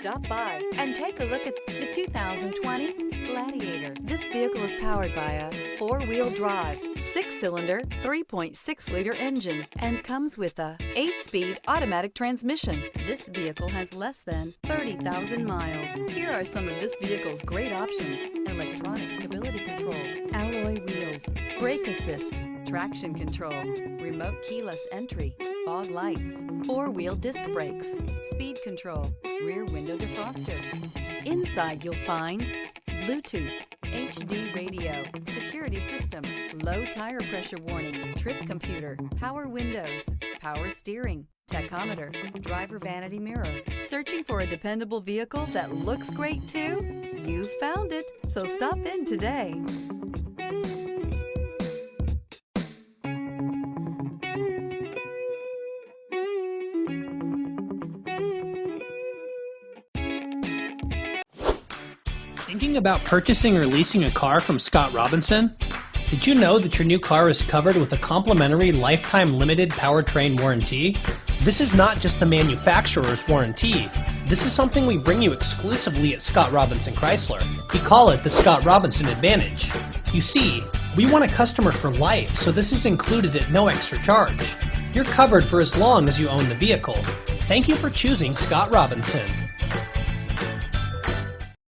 Stop by and take a look at the 2020 Gladiator. This vehicle is powered by a 4-wheel drive, 6-cylinder, 3.6-liter engine and comes with a 8-speed automatic transmission. This vehicle has less than 30,000 miles. Here are some of this vehicle's great options: electronic stability control, alloy wheels, brake assist, traction control, remote keyless entry, fog lights, 4-wheel disc brakes, speed control, rear window defroster. Inside you'll find Bluetooth, HD radio, security system, low tire pressure warning, trip computer, power windows, power steering, tachometer, driver vanity mirror. Searching for a dependable vehicle that looks great too? You found it, so stop in today. Thinking about purchasing or leasing a car from Scott Robinson? Did you know that your new car is covered with a complimentary lifetime limited powertrain warranty? This is not just the manufacturer's warranty. This is something we bring you exclusively at Scott Robinson Chrysler. We call it the Scott Robinson Advantage. You see, we want a customer for life, so this is included at no extra charge. You're covered for as long as you own the vehicle. Thank you for choosing Scott Robinson.